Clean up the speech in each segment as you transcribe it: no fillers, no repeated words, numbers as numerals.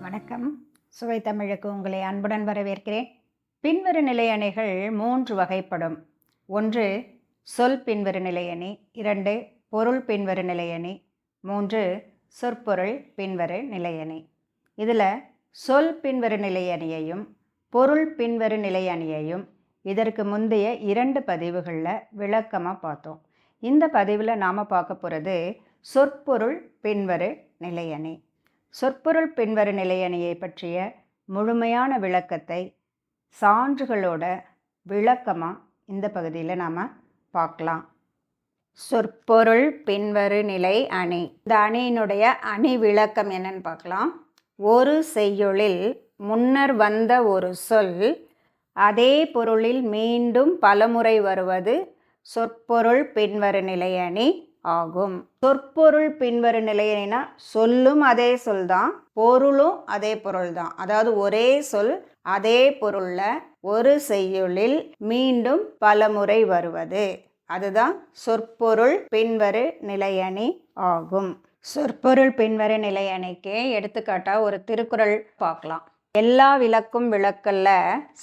வணக்கம். சுவை தமிழுக்கு உங்களை அன்புடன் வரவேற்கிறேன். பின்வரு நிலையணிகள் 3 வகைப்படும். 1 சொல் பின்வரு நிலையணி, 2 பொருள் பின்வரு நிலையணி, 3 சொற்பொருள் பின்வரு நிலையணி. இதில் சொல் பின்வரு நிலையணியையும் பொருள் பின்வரு நிலையணியையும் இதற்கு முந்தைய 2 பதிவுகளில் விளக்கமாக பார்த்தோம். இந்த பதிவில் நாம் பார்க்க போகிறது சொற்பொருள் பின்வரு நிலையணி. சொற்பொருள் பின்வரு நிலையணியை பற்றிய முழுமையான விளக்கத்தை சான்றுகளோட விளக்கமாக இந்த பகுதியில் நாம் பார்க்கலாம். சொற்பொருள் பின்வரு நிலை அணி. இந்த அணியினுடைய அணி விளக்கம் என்னன்னு பார்க்கலாம். ஒரு செய்யுளில் முன்னர் வந்த ஒரு சொல் அதே பொருளில் மீண்டும் பலமுறை வருவது சொற்பொருள் பின்வரு நிலையணி ஆகும். சொற்பொருள் பின்வரு நிலையணினா சொல்லும் அதே சொல் தான், பொருளும் அதே பொருள் தான். அதாவது ஒரே சொல் அதே பொருளில் ஒரு செய்யுளில் மீண்டும் பலமுறை வருவது, அதுதான் சொற்பொருள் பின்வரு நிலையணி ஆகும். சொற்பொருள் பின்வரு நிலையணிக்கு எடுத்துக்காட்டாக ஒரு திருக்குறள் பார்க்கலாம். எல்லா விளக்கும் விளக்கல்ல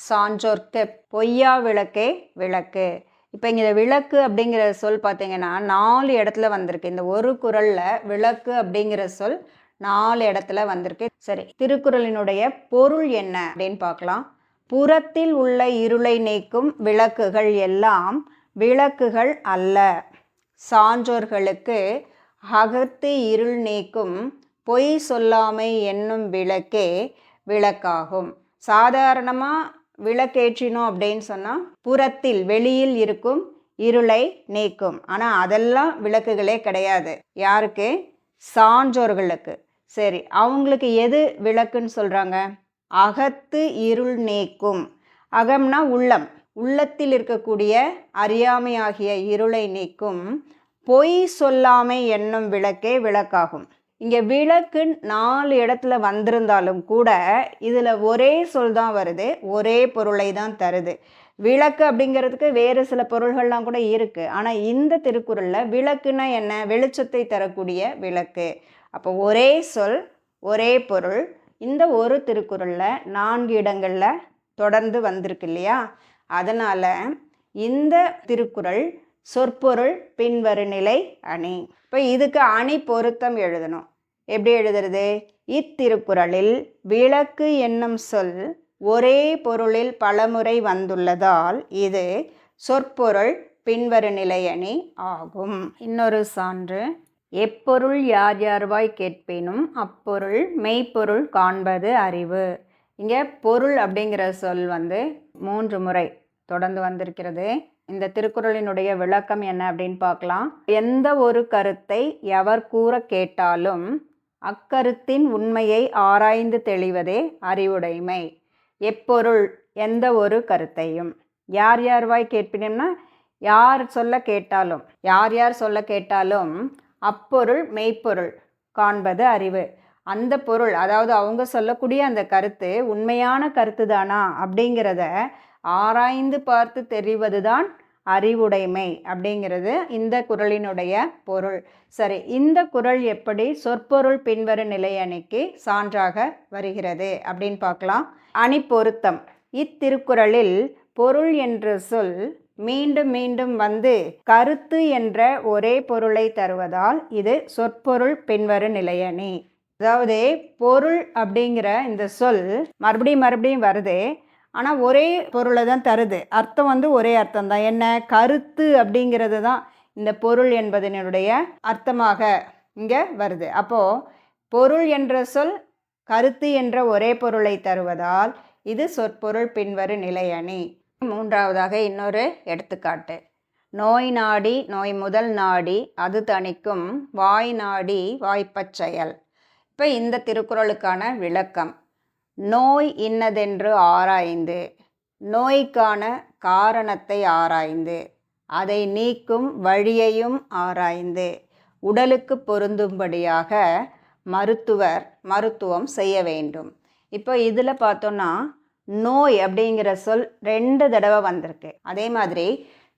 சான்றோர்க்கு பொய்யா விளக்கே விளக்கு. இப்போ இங்கே விளக்கு அப்படிங்கிற சொல் பார்த்தீங்கன்னா 4 இடத்துல வந்திருக்கு. இந்த ஒரு குறளில் விளக்கு அப்படிங்கிற சொல் 4 இடத்துல வந்திருக்கு. சரி, திருக்குறளினுடைய பொருள் என்ன அப்படின்னு பார்க்கலாம். புறத்தில் உள்ள இருளை நீக்கும் விளக்குகள் எல்லாம் விளக்குகள் அல்ல, சான்றோர்களுக்கு அகத்து இருள் நீக்கும் பொய் சொல்லாமை என்னும் விளக்கே விளக்காகும். சாதாரணமாக விளக்கேற்றினோம் அப்படின்னு சொன்னால் புறத்தில் வெளியில் இருக்கும் இருளை நீக்கும். ஆனால் அதெல்லாம் விளக்குகளே கிடையாது. யாருக்கு? சான்றோர்களுக்கு. சரி, அவங்களுக்கு எது விளக்குன்னு சொல்கிறாங்க? அகத்து இருள் நீக்கும். அகம்னா உள்ளம், உள்ளத்தில் இருக்கக்கூடிய அறியாமையாகிய இருளை நீக்கும் பொய் சொல்லாமை என்னும் விளக்கே விளக்காகும். இங்கே விளக்கு 4 இடத்துல வந்திருந்தாலும் கூட இதில் ஒரே சொல் தான் வருது, ஒரே பொருளை தான் தருது. விளக்கு அப்படிங்கிறதுக்கு வேறு சில பொருள்கள்லாம் கூட இருக்குது. ஆனால் இந்த திருக்குறளில் விளக்குன்னா என்ன? வெளிச்சத்தை தரக்கூடிய விளக்கு. அப்போ ஒரே சொல் ஒரே பொருள் இந்த ஒரு திருக்குறளில் 4 இடங்களில் தொடர்ந்து வந்திருக்கு இல்லையா? அதனால் இந்த திருக்குறள் சொற்பொருள் பின்வரு நிலை அணி. இப்போ இதுக்கு அணி பொருத்தம் எழுதணும். எப்படி எழுதுறது? இத்திருக்குறளில் விளக்கு என்னும் சொல் ஒரே பொருளில் பலமுறை வந்துள்ளதால் இது சொற்பொருள் பின்வரு நிலையணி ஆகும். இன்னொரு சான்று, எப்பொருள் யார் யார்வாய் கேட்பினும் அப்பொருள் மெய்ப்பொருள் காண்பது அறிவு. இங்கே பொருள் அப்படிங்கிற சொல் 3 முறை தொடர்ந்து வந்திருக்கிறது. இந்த திருக்குறளினுடைய விளக்கம் என்ன அப்படின்னு பார்க்கலாம். எந்த ஒரு கருத்தை எவர் கூற கேட்டாலும் அக்கருத்தின் உண்மையை ஆராய்ந்து தெளிவதே அறிவுடைமை. எப்பொருள் எந்த ஒரு கருத்தையும் யார் யார்வாய் கேட்பினும்னா யார் சொல்ல கேட்டாலும், யார் யார் சொல்ல கேட்டாலும் அப்பொருள் மெய்ப்பொருள் காண்பது அறிவு. அந்த பொருள், அதாவது அவங்க சொல்லக்கூடிய அந்த கருத்து உண்மையான கருத்து தானா அப்படிங்கிறத ஆராய்ந்து பார்த்து தெரிவது தான் அறிவுடைமை அப்படிங்கிறது இந்த குறளினுடைய பொருள். சரி, இந்த குறள் எப்படி சொற்பொருள் பின்வரு நிலையணிக்கு சான்றாக வருகிறது அப்படின்னு பார்க்கலாம். அணி பொருத்தம். இத்திருக்குறளில் பொருள் என்ற சொல் மீண்டும் மீண்டும் வந்து கருத்து என்ற ஒரே பொருளை தருவதால் இது சொற்பொருள் பின்வரு நிலையணி. அதாவது பொருள் அப்படிங்கிற இந்த சொல் மறுபடியும் வருது, ஆனால் ஒரே பொருளை தான் தருது. அர்த்தம் ஒரே அர்த்தம் தான். என்ன? கருத்து அப்படிங்கிறது தான் இந்த பொருள் என்பதனுடைய அர்த்தமாக இங்கே வருது. அப்போது பொருள் என்ற சொல் கருத்து என்ற ஒரே பொருளை தருவதால் இது சொற்பொருள் பின்வரு நிலையணி. 3வதாக இன்னொரு எடுத்துக்காட்டு. நோய் நாடி நோய் முதல் நாடி அது தணிக்கும் வாய் நாடி வாய்ப்பச் செயல். இப்போ இந்த திருக்குறளுக்கான விளக்கம். நோய் இன்னதென்று ஆராய்ந்து, நோய்க்கான காரணத்தை ஆராய்ந்து, அதை நீக்கும் வழியையும் ஆராய்ந்து, உடலுக்கு பொருந்தும்படியாக மருத்துவர் மருத்துவம் செய்ய வேண்டும். இப்போ இதில் பார்த்தோன்னா நோய் அப்படிங்கிற சொல் 2 தடவை வந்திருக்கு. அதே மாதிரி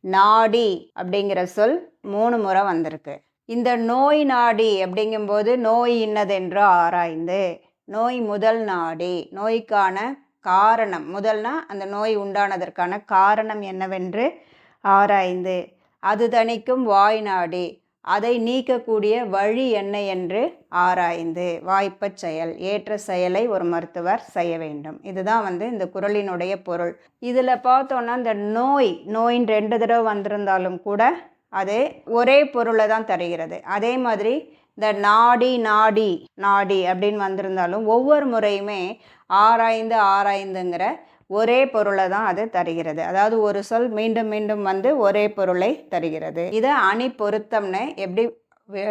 நாடி அப்படிங்கிற சொல் 3 முறை வந்திருக்கு. இந்த நோய் நாடி அப்படிங்கும்போது நோய் இன்னதென்று ஆராய்ந்து, நோய் முதல் நாடி, நோய்க்கான காரணம், முதல்னா அந்த நோய் உண்டானதற்கான காரணம் என்னவென்று ஆராய்ந்து, அது தணிக்கும் வாய் நாடி, அதை நீக்கக்கூடிய வழி என்ன என்று ஆராய்ந்து. வாய்ப்பச் செயல், ஏற்ற செயலை ஒரு மருத்துவர் செய்ய வேண்டும். இதுதான் இந்த குறளினுடைய பொருள். இதில் பார்த்தோன்னா இந்த நோயின் 2 தடவை வந்திருந்தாலும் கூட அது ஒரே பொருளை தான் தருகிறது. அதே மாதிரி இந்த நாடி அப்படின்னு வந்திருந்தாலும் ஒவ்வொரு முறையுமே ஆராய்ந்துங்கிற ஒரே பொருளை தான் அது தருகிறது. அதாவது ஒரு சொல் மீண்டும் மீண்டும் ஒரே பொருளை தருகிறது. இதை அணி பொருத்தம்னு எப்படி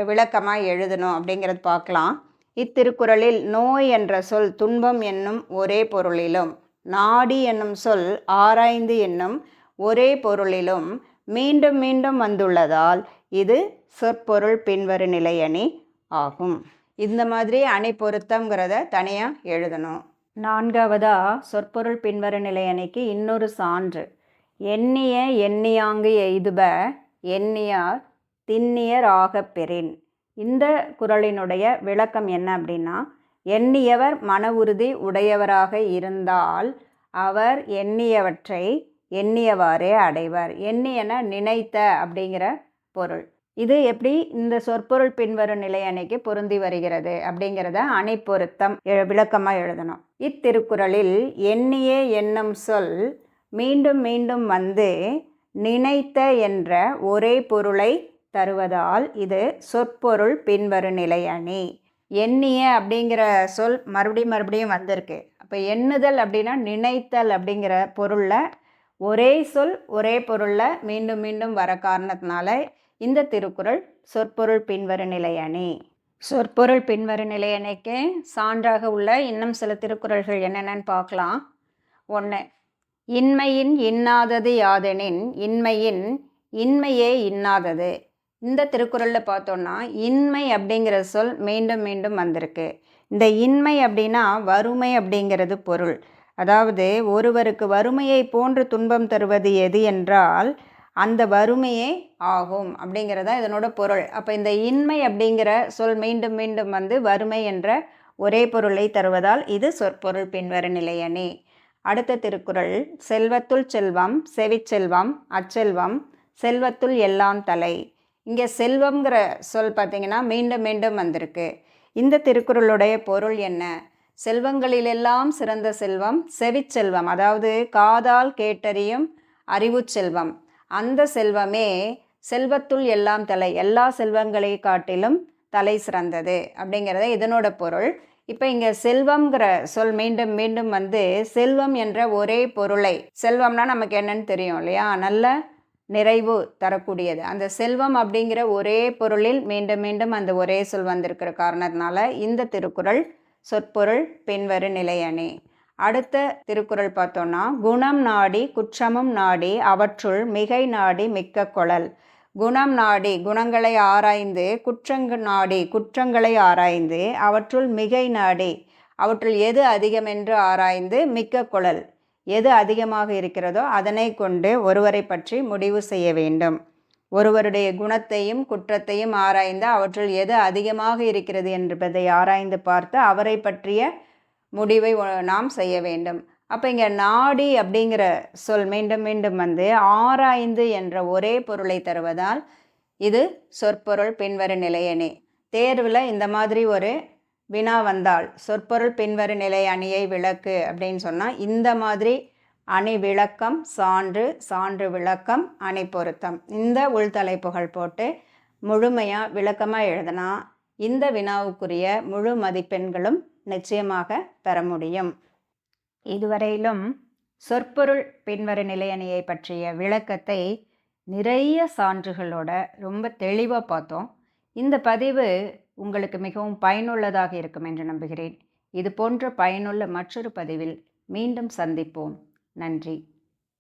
விளக்கமாக எழுதணும் அப்படிங்கிறது பார்க்கலாம். இத்திருக்குறளில் நோய் என்ற சொல் துன்பம் என்னும் ஒரே பொருளிலும், நாடி என்னும் சொல் ஆராய்ந்து என்னும் ஒரே பொருளிலும் மீண்டும் மீண்டும் வந்துள்ளதால் இது சொற்பொருள் பின்வரு நிலையணி ஆகும். இந்த மாதிரி அணி பொருத்தம்ங்கிறத தனியாக எழுதணும். 4வதா சொற்பொருள் பின்வரு நிலையணிக்கு இன்னொரு சான்று. எண்ணிய எண்ணியாங்கு எய்துப எண்ணியார் திண்ணியர் ஆகப் பெறின். இந்த குறளினுடைய விளக்கம் என்ன அப்படின்னா, எண்ணியவர் மன உறுதி உடையவராக இருந்தால் அவர் எண்ணியவற்றை எண்ணியவாறே அடைவர். எண்ணியன நினைத்த அப்படிங்கிற பொருள். இது எப்படி இந்த சொற்பொருள் பின்வரும் நிலை அணிக்கு பொருந்தி வருகிறது அப்படிங்கிறத அணி பொருத்தம் விளக்கமாக எழுதணும். இத்திருக்குறளில் எண்ணிய என்னும் சொல் மீண்டும் மீண்டும் நினைத்த என்ற ஒரே பொருளை தருவதால் இது சொற்பொருள் பின்வரும் நிலை அணி. எண்ணிய அப்படிங்கிற சொல் மறுபடியும் வந்திருக்கு. அப்போ எண்ணுதல் அப்படின்னா நினைத்தல் அப்படிங்கிற பொருளில் ஒரே சொல் ஒரே பொருளில் மீண்டும் மீண்டும் வர காரணத்தினால இந்த திருக்குறள் சொற்பொருள் பின்வரு நிலை அணி. சொற்பொருள் பின்வரு நிலை அணிக்கு சான்றாக உள்ள இன்னும் சில திருக்குறள்கள் என்னென்னு பார்க்கலாம். 1. இன்மையின் இன்னாதது யாதெனின் இன்மையின் இன்மையே இன்னாதது. இந்த திருக்குறளில் பார்த்தோன்னா இன்மை அப்படிங்கிற சொல் மீண்டும் மீண்டும் வந்திருக்கு. இந்த இன்மை அப்படின்னா வறுமை அப்படிங்கிறது பொருள். அதாவது ஒருவருக்கு வறுமையை போன்று துன்பம் தருவது எது என்றால் அந்த வறுமையே ஆகும் அப்படிங்கிறதா இதனோட பொருள். அப்போ இந்த இன்மை அப்படிங்கிற சொல் மீண்டும் மீண்டும் வறுமை என்ற ஒரே பொருளை தருவதால் இது சொற்பொருள் பின்வரு நிலையணி. அடுத்த திருக்குறள் செல்வத்துள் செல்வம் செவிச்செல்வம் அச்செல்வம் செல்வத்துள் எல்லாம் தலை. இங்கே செல்வம்ங்கிற சொல் பார்த்திங்கன்னா மீண்டும் மீண்டும் வந்திருக்கு. இந்த திருக்குறளுடைய பொருள் என்ன? செல்வங்களிலெல்லாம் சிறந்த செல்வம் செவிச்செல்வம், அதாவது காதால் கேட்டறியும் அறிவு செல்வம். அந்த செல்வமே செல்வத்துள் எல்லாம் தலை, எல்லா செல்வங்களை காட்டிலும் தலை சிறந்தது அப்படிங்கிறத இதனோட பொருள். இப்போ இங்கே செல்வம்ங்கிற சொல் மீண்டும் மீண்டும் செல்வம் என்ற ஒரே பொருளை, செல்வம்னா நமக்கு என்னன்னு தெரியும் இல்லையா, நல்ல நிறைவு தரக்கூடியது. அந்த செல்வம் அப்படிங்கிற ஒரே பொருளில் மீண்டும் மீண்டும் அந்த ஒரே சொல் வந்திருக்கிற காரணத்தினால இந்த திருக்குறள் சொற்பொருள் பின்வரு நிலையணி. அடுத்த திருக்குறள் பார்த்தோன்னா குணம் நாடி குற்றமும் நாடி அவற்றுள் மிகை நாடி மிக்க கொளல். குணம் நாடி குணங்களை ஆராய்ந்து, குற்றங்களை ஆராய்ந்து, அவற்றுள் மிகை நாடி அவற்றுள் எது அதிகம் என்று ஆராய்ந்து, மிக்க கொளல் எது அதிகமாக இருக்கிறதோ அதனை கொண்டு ஒருவரை பற்றி முடிவு செய்ய வேண்டும். ஒருவருடைய குணத்தையும் குற்றத்தையும் ஆராய்ந்து அவற்றுள் எது அதிகமாக இருக்கிறது என்பதை ஆராய்ந்து பார்த்து அவரை பற்றிய முடிவை நாம் செய்ய வேண்டும். அப்போ இங்கே நாடி அப்படிங்கிற சொல் மீண்டும் மீண்டும் ஆராய்ந்து என்ற ஒரே பொருளை தருவதால் இது சொற்பொருள் பின்வரு நிலையணி. தேர்வில் இந்த மாதிரி ஒரு வினா வந்தால் சொற்பொருள் பின்வரு நிலை அணியை விளக்கு அப்படின்னு சொன்னால் இந்த மாதிரி அணி விளக்கம், சான்று விளக்கம், அணி பொருத்தம், இந்த உள்தலைப்புகள் போட்டு முழுமையாக விளக்கமாக எழுதினா இந்த வினாவுக்குரிய முழு மதிப்பெண்களும் நிச்சயமாக பெற முடியும். இதுவரையிலும் சொற்பொருள் பின்வரு நிலையணியை பற்றிய விளக்கத்தை நிறைய சான்றுகளோட ரொம்ப தெளிவாக பார்த்தோம். இந்த பதிவு உங்களுக்கு மிகவும் பயனுள்ளதாக இருக்கும் என்று நம்புகிறேன். இது போன்ற பயனுள்ள மற்றொரு பதிவில் மீண்டும் சந்திப்போம். நன்றி.